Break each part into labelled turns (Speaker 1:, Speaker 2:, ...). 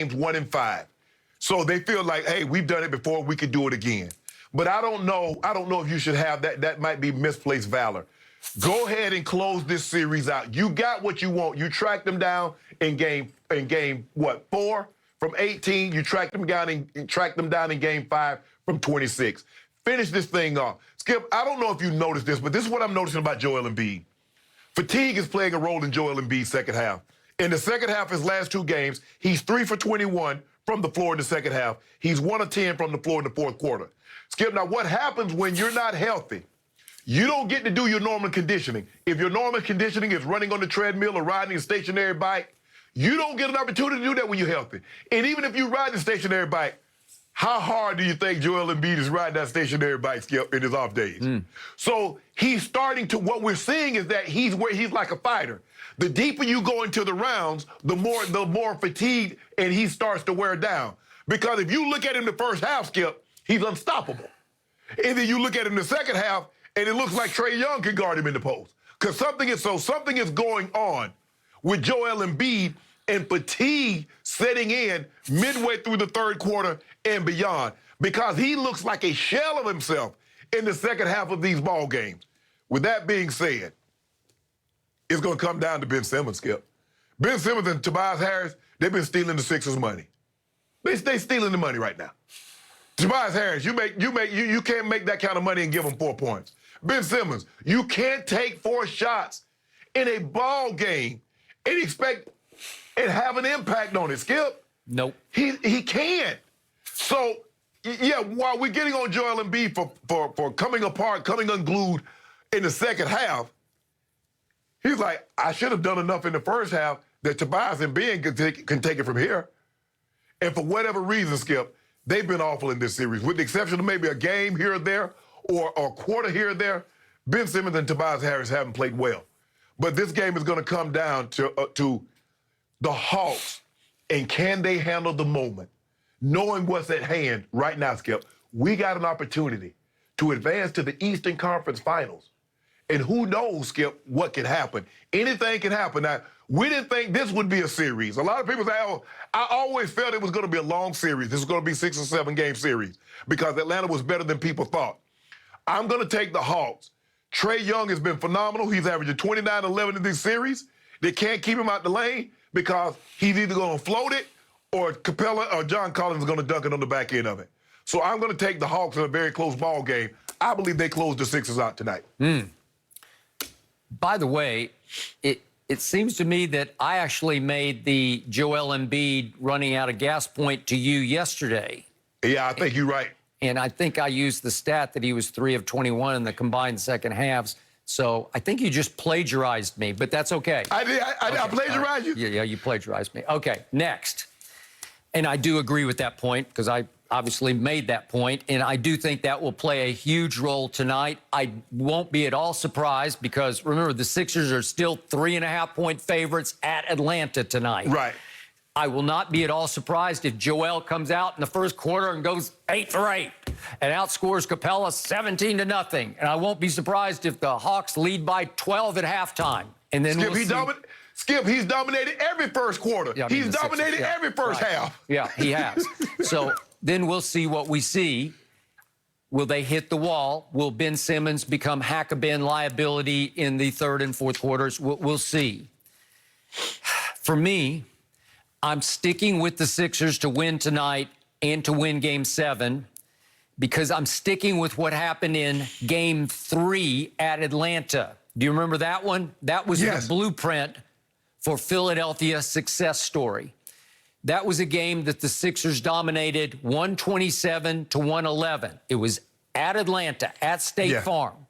Speaker 1: games 1 and 5. So they feel like, hey, we've done it before, we could do it again. But I don't know if you should have that. That might be misplaced valor. Go ahead and close this series out. You got what you want. You tracked them down in game 4 from 18. You tracked them down in game 5 from 26. Finish this thing off. Skip, I don't know if you noticed this, but this is what I'm noticing about Joel Embiid. Fatigue is playing a role in Joel Embiid's second half. In the second half of his last 2 games, he's 3 for 21 from the floor in the second half. He's 1 of 10 from the floor in the fourth quarter. Skip, now what happens when you're not healthy? You don't get to do your normal conditioning. If your normal conditioning is running on the treadmill or riding a stationary bike, you don't get an opportunity to do that when you're healthy. And even if you ride the stationary bike, how hard do you think Joel Embiid is riding that stationary bike, Skip, in his off days? So he's starting to, what we're seeing is that he's like a fighter. The deeper you go into the rounds, the more fatigued and he starts to wear down. Because if you look at him the first half, Skip, he's unstoppable. And then you look at him the second half, and it looks like Trae Young can guard him in the post. Because something is going on with Joel Embiid and fatigue setting in midway through the third quarter and beyond. Because he looks like a shell of himself in the second half of these ball games. With that being said, it's going to come down to Ben Simmons, Skip. Ben Simmons and Tobias Harris, they've been stealing the Sixers' money. They stealing the money right now. Tobias Harris, you can't make that kind of money and give him 4 points. Ben Simmons, you can't take 4 shots in a ball game and expect and have an impact on it, Skip.
Speaker 2: Nope.
Speaker 1: He can't. So, yeah, while we're getting on Joel Embiid for coming apart, coming unglued in the second half, he's like, I should have done enough in the first half that Tobias and Ben can take it from here. And for whatever reason, Skip, they've been awful in this series, with the exception of maybe a game here or there or a quarter here or there. Ben Simmons and Tobias Harris haven't played well. But this game is going to come down to the Hawks, and can they handle the moment? Knowing what's at hand right now, Skip, we got an opportunity to advance to the Eastern Conference Finals. And who knows, Skip, what can happen. Anything can happen. Now, we didn't think this would be a series. A lot of people say, oh, I always felt it was going to be a long series. This was going to be 6 or 7 game series because Atlanta was better than people thought. I'm going to take the Hawks. Trae Young has been phenomenal. He's averaging 29-11 in this series. They can't keep him out the lane because he's either going to float it or Capella or John Collins is going to dunk it on the back end of it. So I'm going to take the Hawks in a very close ball game. I believe they close the Sixers out tonight.
Speaker 2: By the way, it seems to me that I actually made the Joel Embiid running out of gas point to you yesterday.
Speaker 1: Yeah, I think you're right.
Speaker 2: And I think I used the stat that he was 3 of 21 in the combined second halves. So I think you just plagiarized me, but that's okay.
Speaker 1: I did. I plagiarized you?
Speaker 2: Yeah, you plagiarized me. Okay, next. And I do agree with that point because I obviously made that point, and I do think that will play a huge role tonight. I won't be at all surprised because, remember, the Sixers are still 3.5-point favorites at Atlanta tonight.
Speaker 1: Right.
Speaker 2: I will not be at all surprised if Joel comes out in the first quarter and goes 8 for 8 and outscores Capella 17-0. And I won't be surprised if the Hawks lead by 12 at halftime. And then
Speaker 1: Skip, he's dominated every first quarter.
Speaker 2: Yeah,
Speaker 1: he's dominated every first half.
Speaker 2: Yeah, he has. So then we'll see what we see. Will they hit the wall? Will Ben Simmons become hack-a-ben liability in the third and fourth quarters? We'll see. For me, I'm sticking with the Sixers to win tonight and to win Game 7 because I'm sticking with what happened in Game 3 at Atlanta. Do you remember that one? That was the blueprint for Philadelphia's success story. That was a game that the Sixers dominated 127-111. It was at Atlanta, at State Farm.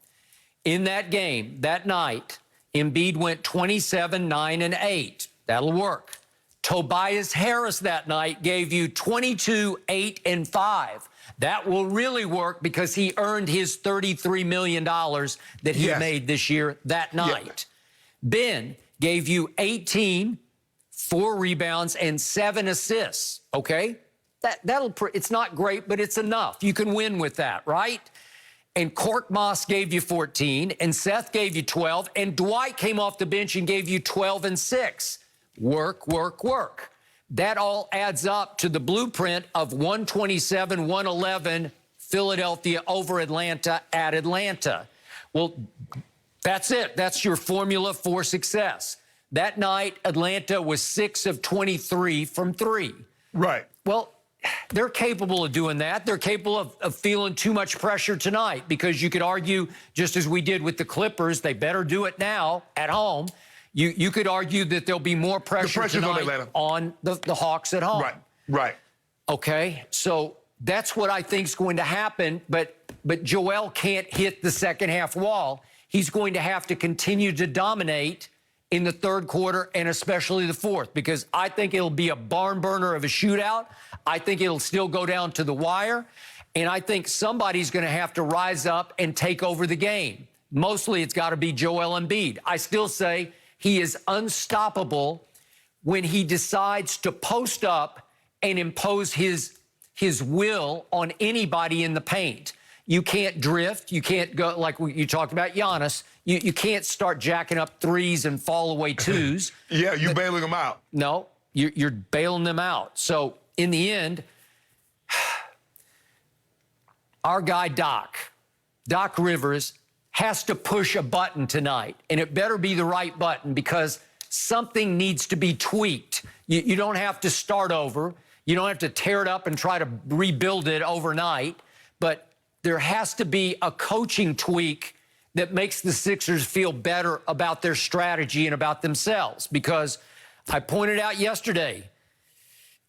Speaker 2: In that game, that night, Embiid went 27, 9, and 8. That'll work. Tobias Harris that night gave you 22, 8, and 5. That will really work because he earned his $33 million that he made this year that night. Ben gave you 18, 4 rebounds, and 7 assists, okay? It's not great, but it's enough. You can win with that, right? And Cork Moss gave you 14, and Seth gave you 12, and Dwight came off the bench and gave you 12 and 6. Work, work, work. that all adds up to the blueprint of 127-111 Philadelphia over Atlanta at Atlanta. Well, that's it. That's your formula for success. That night, Atlanta was 6 of 23 from 3.
Speaker 1: Right.
Speaker 2: Well, they're capable of doing that. They're capable of feeling too much pressure tonight, because you could argue, just as we did with the Clippers, they better do it now at home. You could argue that there'll be more pressure tonight on the Hawks at home.
Speaker 1: Right, right.
Speaker 2: Okay, so that's what I think is going to happen, but Joel can't hit the second half wall. He's going to have to continue to dominate in the third quarter and especially the fourth, because I think it'll be a barn burner of a shootout. I think it'll still go down to the wire, and I think somebody's going to have to rise up and take over the game. Mostly it's got to be Joel Embiid. I still say he is unstoppable when he decides to post up and impose his will on anybody in the paint. You can't drift. You can't go like you talked about Giannis. You can't start jacking up threes and fall away twos.
Speaker 1: Yeah, you bailing them out.
Speaker 2: No, you're bailing them out. So in the end, our guy Doc Rivers, has to push a button tonight, and it better be the right button, because something needs to be tweaked. You don't have to start over. You don't have to tear it up and try to rebuild it overnight, but there has to be a coaching tweak that makes the Sixers feel better about their strategy and about themselves, because I pointed out yesterday,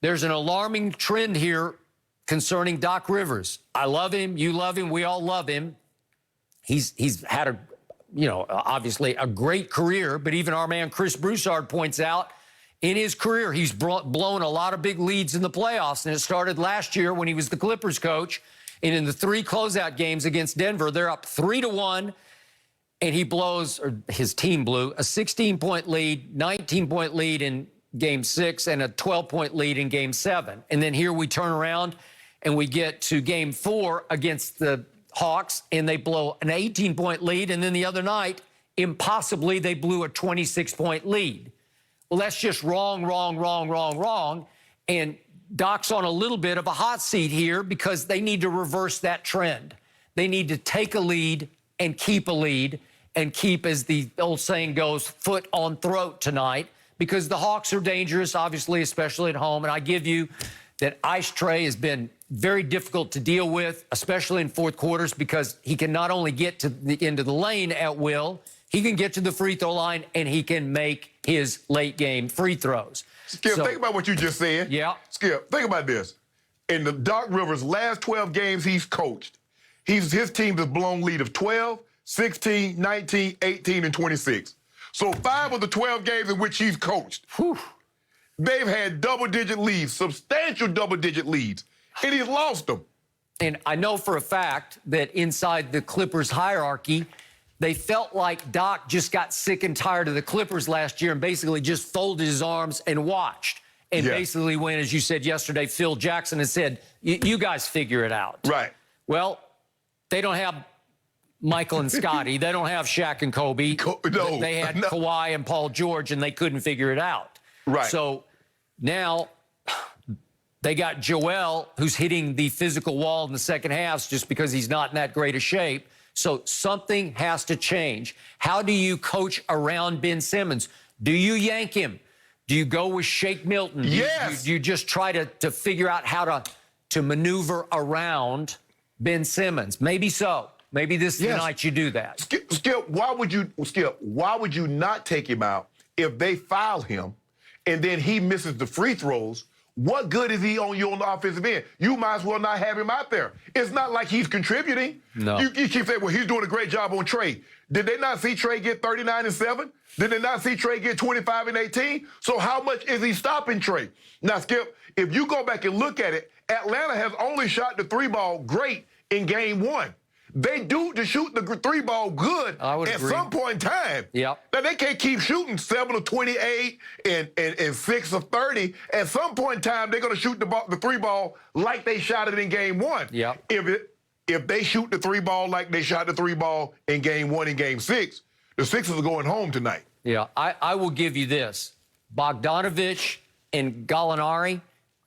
Speaker 2: there's an alarming trend here concerning Doc Rivers. I love him. You love him. We all love him. He's had obviously a great career, but even our man Chris Broussard points out in his career, he's blown a lot of big leads in the playoffs, and it started last year when he was the Clippers coach. And in the 3 closeout games against Denver, they're up 3-1, and his team blew a 16-point lead, 19-point lead in Game 6, and a 12-point lead in Game 7. And then here we turn around and we get to Game 4 against the Hawks, and they blow an 18-point lead. And then the other night, impossibly, they blew a 26-point lead. Well, that's just wrong. And Doc's on a little bit of a hot seat here, because they need to reverse that trend. They need to take a lead and keep a lead, and keep, as the old saying goes, foot on throat tonight, because the Hawks are dangerous, obviously, especially at home. And I give you that Ice Trae has been very difficult to deal with, especially in fourth quarters, because he can not only get to the end of the lane at will, he can get to the free throw line, and he can make his late game free throws.
Speaker 1: Skip, think about what you just said.
Speaker 2: Yeah.
Speaker 1: Skip, think about this. In the Doc Rivers' last 12 games he's coached, his team has blown lead of 12, 16, 19, 18, and 26. So 5 of the 12 games in which he's coached, they've had double-digit leads, substantial double-digit leads, and he's lost them.
Speaker 2: And I know for a fact that inside the Clippers hierarchy, they felt like Doc just got sick and tired of the Clippers last year and basically just folded his arms and watched. And basically went, as you said yesterday, Phil Jackson has said, you guys figure it out.
Speaker 1: Right.
Speaker 2: Well, they don't have Michael and Scotty. They don't have Shaq and Kobe.
Speaker 1: No.
Speaker 2: They had Kawhi and Paul George, and they couldn't figure it out.
Speaker 1: Right.
Speaker 2: So now they got Joel, who's hitting the physical wall in the second half just because he's not in that great a shape. So something has to change. How do you coach around Ben Simmons? Do you yank him? Do you go with Shake Milton?
Speaker 1: Yes.
Speaker 2: Do you just try to figure out how to maneuver around Ben Simmons? Maybe so. Maybe this is the night you do that.
Speaker 1: Skip, why would you not take him out if they foul him and then he misses the free throws? What good is he on you on the offensive end? You might as well not have him out there. It's not like he's contributing.
Speaker 2: No.
Speaker 1: You keep saying, well, he's doing a great job on Trae. Did they not see Trae get 39 and 7? Did they not see Trae get 25 and 18? So how much is he stopping Trae? Now, Skip, if you go back and look at it, Atlanta has only shot the 3-ball great in Game 1. They do to shoot the 3-ball good at some point in time.
Speaker 2: Yep.
Speaker 1: Now, they can't keep shooting 7 of 28 and 6 of 30. At some point in time, they're going to shoot the 3-ball like they shot it in Game 1.
Speaker 2: Yep.
Speaker 1: If they shoot the 3-ball like they shot the 3-ball in Game 1 and Game 6, the Sixers are going home tonight.
Speaker 2: Yeah, I will give you this. Bogdanovich and Gallinari,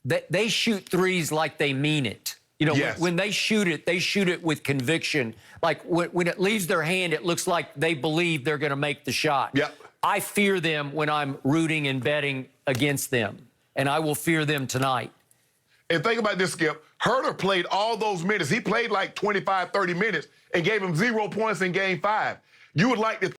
Speaker 2: they shoot threes like they mean it. You know,
Speaker 1: Yes.
Speaker 2: when they shoot it with conviction. Like when it leaves their hand, it looks like they believe they're going to make the shot.
Speaker 1: Yep.
Speaker 2: I fear them when I'm rooting and betting against them, and I will fear them tonight.
Speaker 1: And think about this, Skip. Herter played all those minutes. He played like 25, 30 minutes and gave him 0 points in game 5. You would like to